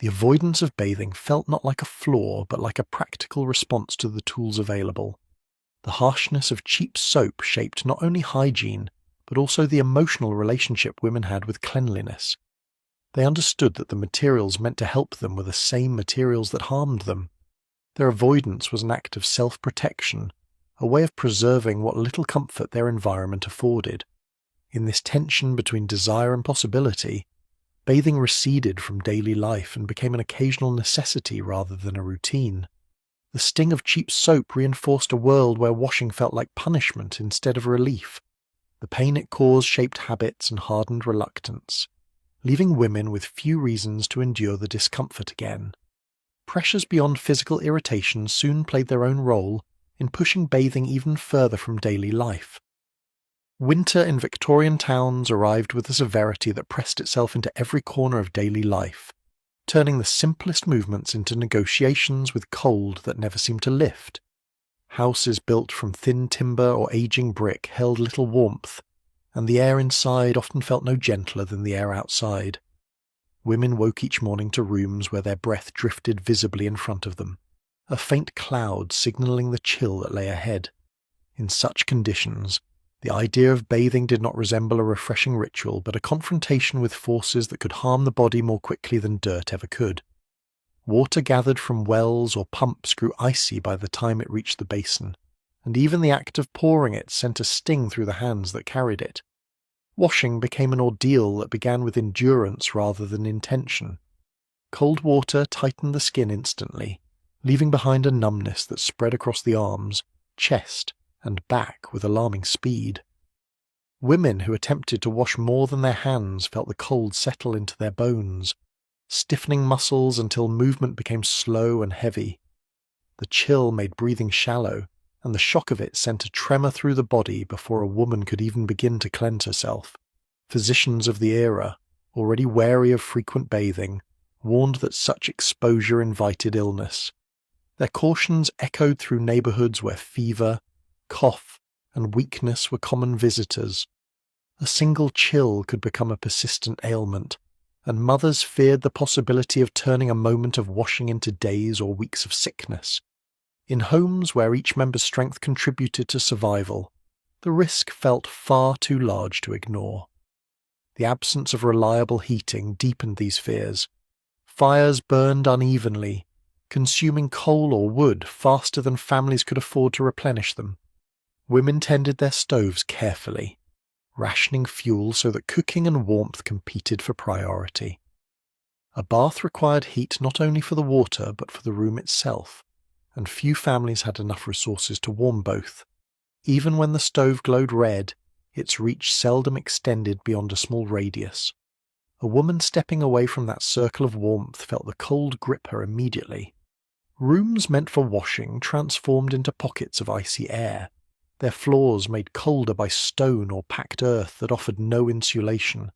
the avoidance of bathing felt not like a flaw but like a practical response to the tools available. The harshness of cheap soap shaped not only hygiene, but also the emotional relationship women had with cleanliness. They understood that the materials meant to help them were the same materials that harmed them. Their avoidance was an act of self-protection, a way of preserving what little comfort their environment afforded. In this tension between desire and possibility, bathing receded from daily life and became an occasional necessity rather than a routine. The sting of cheap soap reinforced a world where washing felt like punishment instead of relief. The pain it caused shaped habits and hardened reluctance, leaving women with few reasons to endure the discomfort again. Pressures beyond physical irritation soon played their own role in pushing bathing even further from daily life. Winter in Victorian towns arrived with a severity that pressed itself into every corner of daily life, turning the simplest movements into negotiations with cold that never seemed to lift. Houses built from thin timber or aging brick held little warmth, and the air inside often felt no gentler than the air outside. Women woke each morning to rooms where their breath drifted visibly in front of them, a faint cloud signalling the chill that lay ahead. In such conditions, the idea of bathing did not resemble a refreshing ritual but a confrontation with forces that could harm the body more quickly than dirt ever could. Water gathered from wells or pumps grew icy by the time it reached the basin, and even the act of pouring it sent a sting through the hands that carried it. Washing became an ordeal that began with endurance rather than intention. Cold water tightened the skin instantly, leaving behind a numbness that spread across the arms, chest, and back with alarming speed. Women who attempted to wash more than their hands felt the cold settle into their bones, stiffening muscles until movement became slow and heavy. The chill made breathing shallow, and the shock of it sent a tremor through the body before a woman could even begin to cleanse herself. Physicians of the era, already wary of frequent bathing, warned that such exposure invited illness. Their cautions echoed through neighborhoods where fever, cough, and weakness were common visitors. A single chill could become a persistent ailment, and mothers feared the possibility of turning a moment of washing into days or weeks of sickness. In homes where each member's strength contributed to survival, the risk felt far too large to ignore. The absence of reliable heating deepened these fears. Fires burned unevenly, consuming coal or wood faster than families could afford to replenish them. Women tended their stoves carefully, rationing fuel so that cooking and warmth competed for priority. A bath required heat not only for the water but for the room itself, and few families had enough resources to warm both. Even when the stove glowed red, its reach seldom extended beyond a small radius. A woman stepping away from that circle of warmth felt the cold grip her immediately. Rooms meant for washing transformed into pockets of icy air, their floors made colder by stone or packed earth that offered no insulation.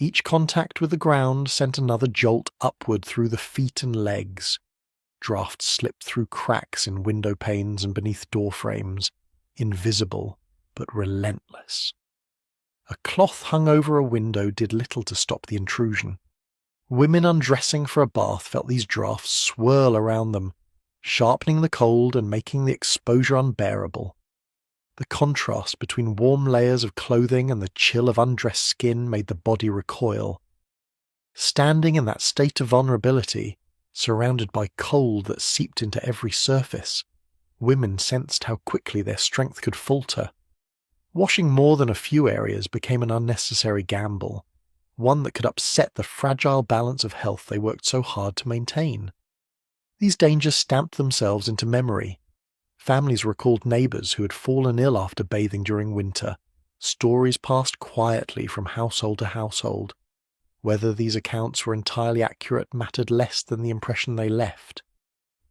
Each contact with the ground sent another jolt upward through the feet and legs. Drafts slipped through cracks in window panes and beneath door frames, invisible but relentless. A cloth hung over a window did little to stop the intrusion. Women undressing for a bath felt these drafts swirl around them, sharpening the cold and making the exposure unbearable. The contrast between warm layers of clothing and the chill of undressed skin made the body recoil. Standing in that state of vulnerability, surrounded by cold that seeped into every surface, women sensed how quickly their strength could falter. Washing more than a few areas became an unnecessary gamble, one that could upset the fragile balance of health they worked so hard to maintain. These dangers stamped themselves into memory. Families recalled neighbours who had fallen ill after bathing during winter. Stories passed quietly from household to household. Whether these accounts were entirely accurate mattered less than the impression they left.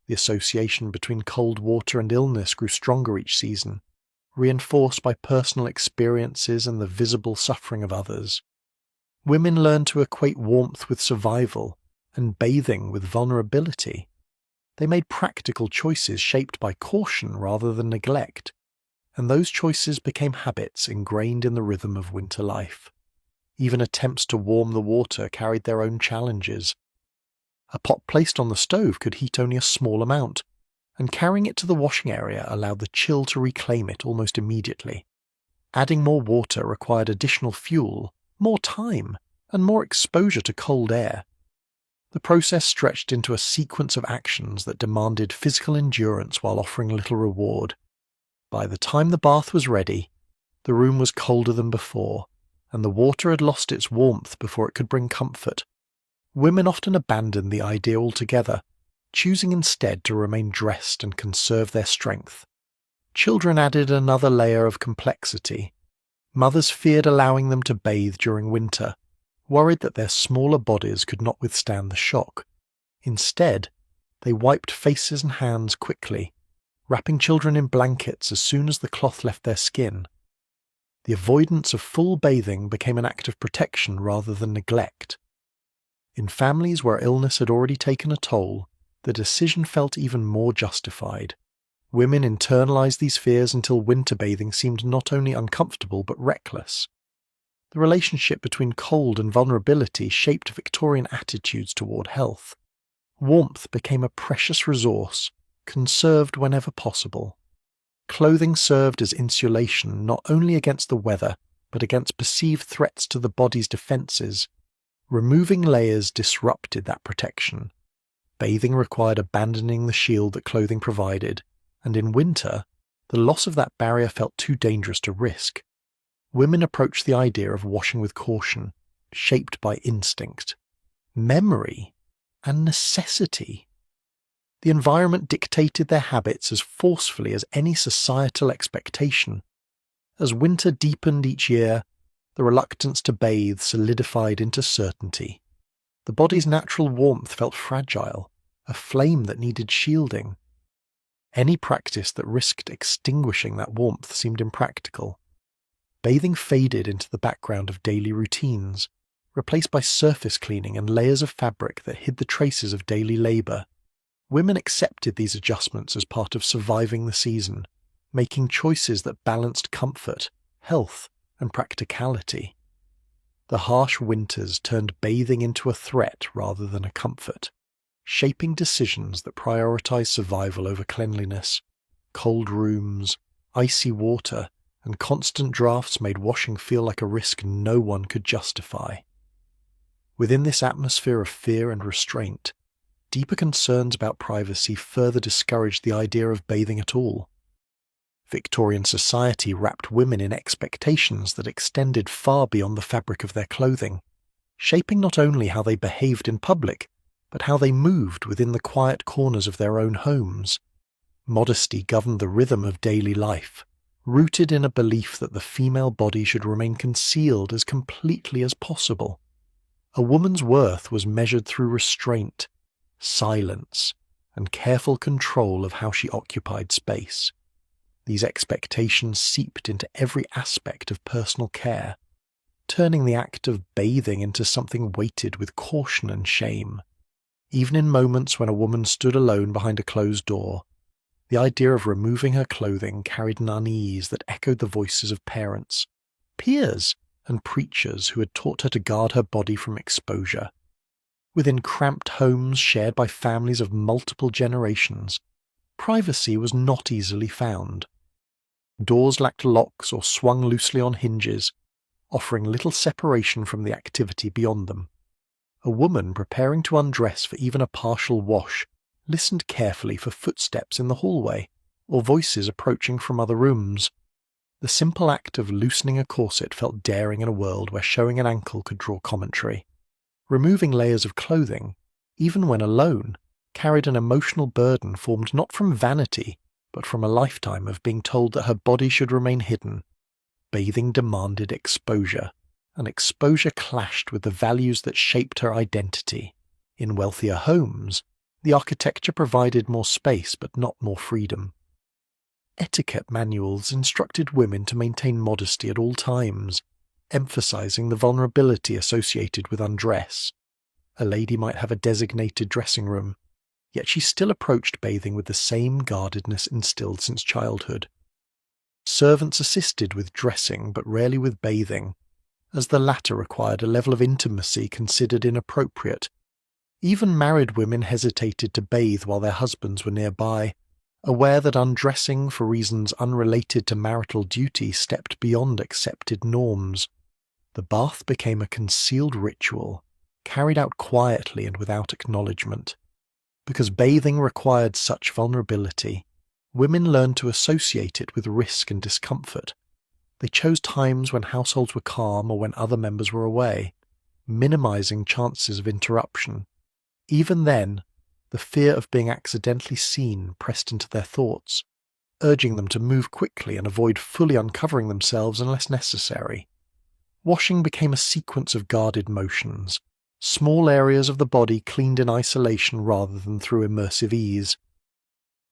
The association between cold water and illness grew stronger each season, reinforced by personal experiences and the visible suffering of others. Women learned to equate warmth with survival and bathing with vulnerability. They made practical choices shaped by caution rather than neglect, and those choices became habits ingrained in the rhythm of winter life. Even attempts to warm the water carried their own challenges. A pot placed on the stove could heat only a small amount, and carrying it to the washing area allowed the chill to reclaim it almost immediately. Adding more water required additional fuel, more time, and more exposure to cold air. The process stretched into a sequence of actions that demanded physical endurance while offering little reward. By the time the bath was ready, the room was colder than before, and the water had lost its warmth before it could bring comfort. Women often abandoned the idea altogether, choosing instead to remain dressed and conserve their strength. Children added another layer of complexity. Mothers feared allowing them to bathe during winter, worried that their smaller bodies could not withstand the shock. Instead, they wiped faces and hands quickly, wrapping children in blankets as soon as the cloth left their skin. The avoidance of full bathing became an act of protection rather than neglect. In families where illness had already taken a toll, the decision felt even more justified. Women internalized these fears until winter bathing seemed not only uncomfortable but reckless. The relationship between cold and vulnerability shaped Victorian attitudes toward health. Warmth became a precious resource, conserved whenever possible. Clothing served as insulation not only against the weather, but against perceived threats to the body's defenses. Removing layers disrupted that protection. Bathing required abandoning the shield that clothing provided, and in winter, the loss of that barrier felt too dangerous to risk. Women approached the idea of washing with caution, shaped by instinct, memory, and necessity. The environment dictated their habits as forcefully as any societal expectation. As winter deepened each year, the reluctance to bathe solidified into certainty. The body's natural warmth felt fragile, a flame that needed shielding. Any practice that risked extinguishing that warmth seemed impractical. Bathing faded into the background of daily routines, replaced by surface cleaning and layers of fabric that hid the traces of daily labour. Women accepted these adjustments as part of surviving the season, making choices that balanced comfort, health, and practicality. The harsh winters turned bathing into a threat rather than a comfort, shaping decisions that prioritize survival over cleanliness. Cold rooms, icy water, and constant drafts made washing feel like a risk no one could justify. Within this atmosphere of fear and restraint, deeper concerns about privacy further discouraged the idea of bathing at all. Victorian society wrapped women in expectations that extended far beyond the fabric of their clothing, shaping not only how they behaved in public, but how they moved within the quiet corners of their own homes. Modesty governed the rhythm of daily life, rooted in a belief that the female body should remain concealed as completely as possible. A woman's worth was measured through restraint, silence, and careful control of how she occupied space. These expectations seeped into every aspect of personal care, turning the act of bathing into something weighted with caution and shame. Even in moments when a woman stood alone behind a closed door, the idea of removing her clothing carried an unease that echoed the voices of parents, peers, and preachers who had taught her to guard her body from exposure. Within cramped homes shared by families of multiple generations, privacy was not easily found. Doors lacked locks or swung loosely on hinges, offering little separation from the activity beyond them. A woman preparing to undress for even a partial wash listened carefully for footsteps in the hallway or voices approaching from other rooms. The simple act of loosening a corset felt daring in a world where showing an ankle could draw commentary. Removing layers of clothing, even when alone, carried an emotional burden formed not from vanity, but from a lifetime of being told that her body should remain hidden. Bathing demanded exposure, and exposure clashed with the values that shaped her identity. In wealthier homes, the architecture provided more space but not more freedom. Etiquette manuals instructed women to maintain modesty at all times, emphasizing the vulnerability associated with undress. A lady might have a designated dressing room, yet she still approached bathing with the same guardedness instilled since childhood. Servants assisted with dressing but rarely with bathing, as the latter required a level of intimacy considered inappropriate. Even married women hesitated to bathe while their husbands were nearby, aware that undressing for reasons unrelated to marital duty stepped beyond accepted norms. The bath became a concealed ritual, carried out quietly and without acknowledgement. Because bathing required such vulnerability, women learned to associate it with risk and discomfort. They chose times when households were calm or when other members were away, minimizing chances of interruption. Even then, the fear of being accidentally seen pressed into their thoughts, urging them to move quickly and avoid fully uncovering themselves unless necessary. Washing became a sequence of guarded motions, small areas of the body cleaned in isolation rather than through immersive ease.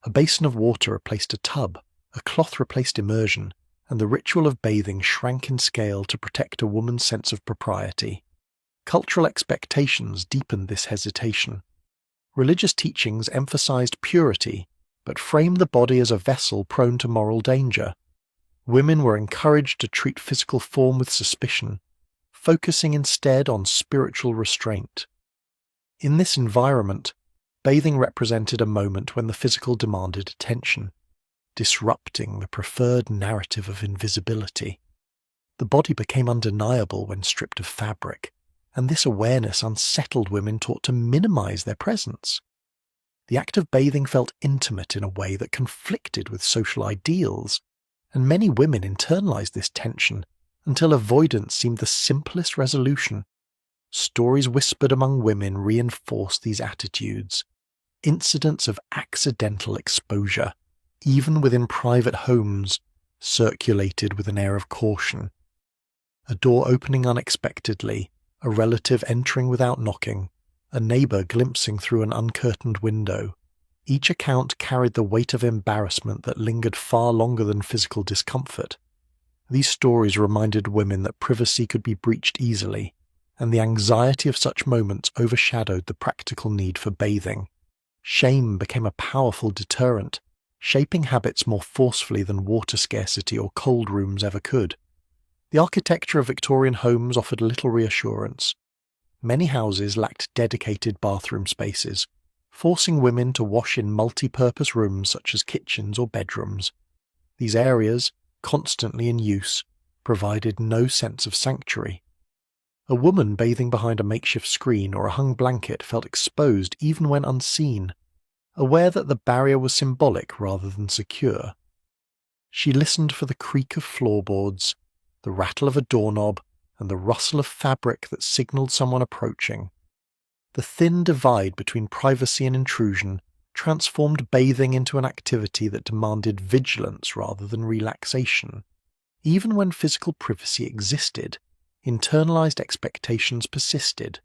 A basin of water replaced a tub, a cloth replaced immersion, and the ritual of bathing shrank in scale to protect a woman's sense of propriety. Cultural expectations deepened this hesitation. Religious teachings emphasized purity, but framed the body as a vessel prone to moral danger. Women were encouraged to treat physical form with suspicion, focusing instead on spiritual restraint. In this environment, bathing represented a moment when the physical demanded attention, disrupting the preferred narrative of invisibility. The body became undeniable when stripped of fabric, and this awareness unsettled women taught to minimize their presence. The act of bathing felt intimate in a way that conflicted with social ideals, and many women internalized this tension until avoidance seemed the simplest resolution. Stories whispered among women reinforced these attitudes. Incidents of accidental exposure, even within private homes, circulated with an air of caution. A door opening unexpectedly, a relative entering without knocking, a neighbor glimpsing through an uncurtained window. Each account carried the weight of embarrassment that lingered far longer than physical discomfort. These stories reminded women that privacy could be breached easily, and the anxiety of such moments overshadowed the practical need for bathing. Shame became a powerful deterrent, shaping habits more forcefully than water scarcity or cold rooms ever could. The architecture of Victorian homes offered little reassurance. Many houses lacked dedicated bathroom spaces, forcing women to wash in multi-purpose rooms such as kitchens or bedrooms. These areas, constantly in use, provided no sense of sanctuary. A woman bathing behind a makeshift screen or a hung blanket felt exposed even when unseen, aware that the barrier was symbolic rather than secure. She listened for the creak of floorboards, the rattle of a doorknob, and the rustle of fabric that signalled someone approaching. The thin divide between privacy and intrusion transformed bathing into an activity that demanded vigilance rather than relaxation. Even when physical privacy existed, internalized expectations persisted.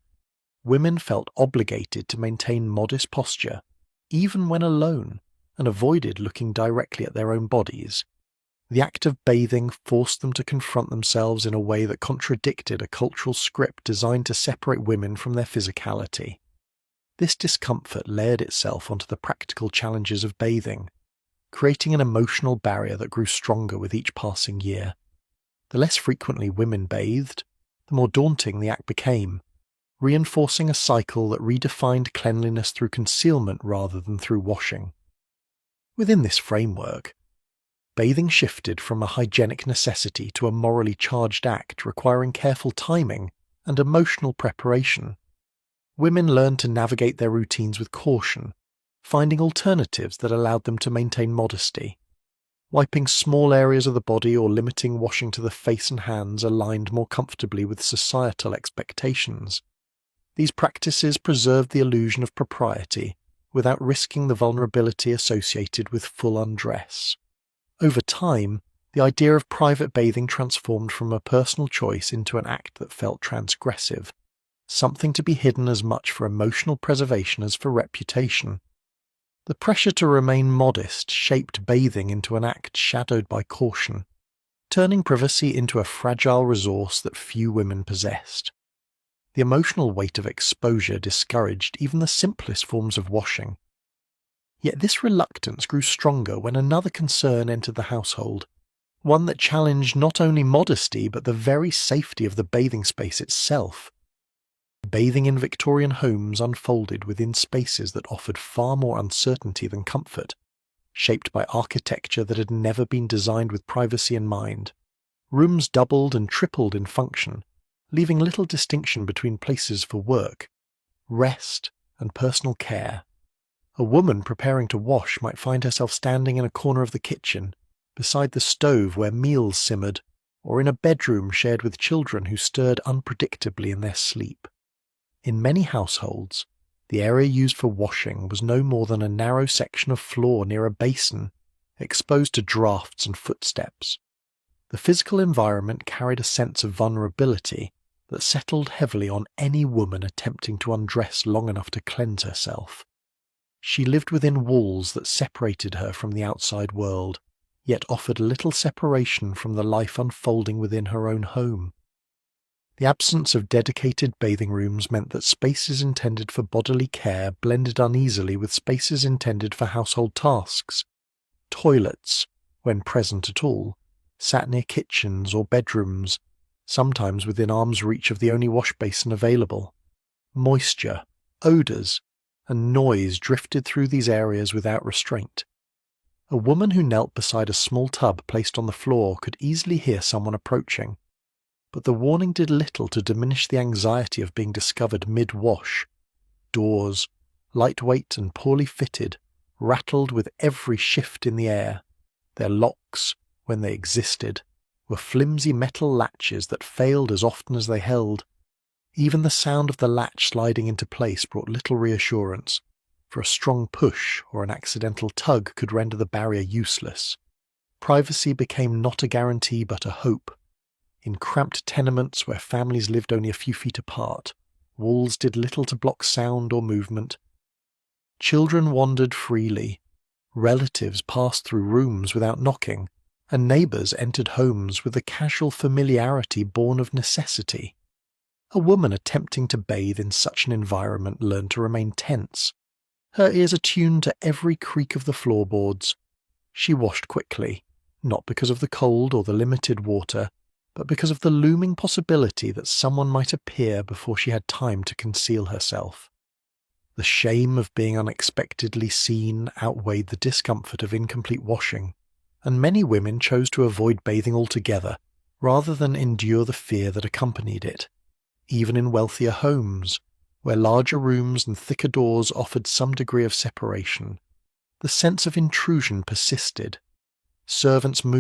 Women felt obligated to maintain modest posture, even when alone, and avoided looking directly at their own bodies. The act of bathing forced them to confront themselves in a way that contradicted a cultural script designed to separate women from their physicality. This discomfort layered itself onto the practical challenges of bathing, creating an emotional barrier that grew stronger with each passing year. The less frequently women bathed, the more daunting the act became, reinforcing a cycle that redefined cleanliness through concealment rather than through washing. Within this framework, bathing shifted from a hygienic necessity to a morally charged act requiring careful timing and emotional preparation. Women learned to navigate their routines with caution, finding alternatives that allowed them to maintain modesty. Wiping small areas of the body or limiting washing to the face and hands aligned more comfortably with societal expectations. These practices preserved the illusion of propriety without risking the vulnerability associated with full undress. Over time, the idea of private bathing transformed from a personal choice into an act that felt transgressive, something to be hidden as much for emotional preservation as for reputation. The pressure to remain modest shaped bathing into an act shadowed by caution, turning privacy into a fragile resource that few women possessed. The emotional weight of exposure discouraged even the simplest forms of washing. Yet this reluctance grew stronger when another concern entered the household, one that challenged not only modesty but the very safety of the bathing space itself. Bathing in Victorian homes unfolded within spaces that offered far more uncertainty than comfort, shaped by architecture that had never been designed with privacy in mind. Rooms doubled and tripled in function, leaving little distinction between places for work, rest, and personal care. A woman preparing to wash might find herself standing in a corner of the kitchen, beside the stove where meals simmered, or in a bedroom shared with children who stirred unpredictably in their sleep. In many households, the area used for washing was no more than a narrow section of floor near a basin, exposed to drafts and footsteps. The physical environment carried a sense of vulnerability that settled heavily on any woman attempting to undress long enough to cleanse herself. She lived within walls that separated her from the outside world, yet offered little separation from the life unfolding within her own home. The absence of dedicated bathing rooms meant that spaces intended for bodily care blended uneasily with spaces intended for household tasks. Toilets, when present at all, sat near kitchens or bedrooms, sometimes within arm's reach of the only wash basin available. Moisture, odours, and noise drifted through these areas without restraint. A woman who knelt beside a small tub placed on the floor could easily hear someone approaching, but the warning did little to diminish the anxiety of being discovered mid-wash. Doors, lightweight and poorly fitted, rattled with every shift in the air. Their locks, when they existed, were flimsy metal latches that failed as often as they held. Even the sound of the latch sliding into place brought little reassurance, for a strong push or an accidental tug could render the barrier useless. Privacy became not a guarantee but a hope. In cramped tenements where families lived only a few feet apart, walls did little to block sound or movement. Children wandered freely. Relatives passed through rooms without knocking, and neighbours entered homes with a casual familiarity born of necessity. A woman attempting to bathe in such an environment learned to remain tense, her ears attuned to every creak of the floorboards. She washed quickly, not because of the cold or the limited water, but because of the looming possibility that someone might appear before she had time to conceal herself. The shame of being unexpectedly seen outweighed the discomfort of incomplete washing, and many women chose to avoid bathing altogether rather than endure the fear that accompanied it. Even in wealthier homes, where larger rooms and thicker doors offered some degree of separation, the sense of intrusion persisted. Servants moved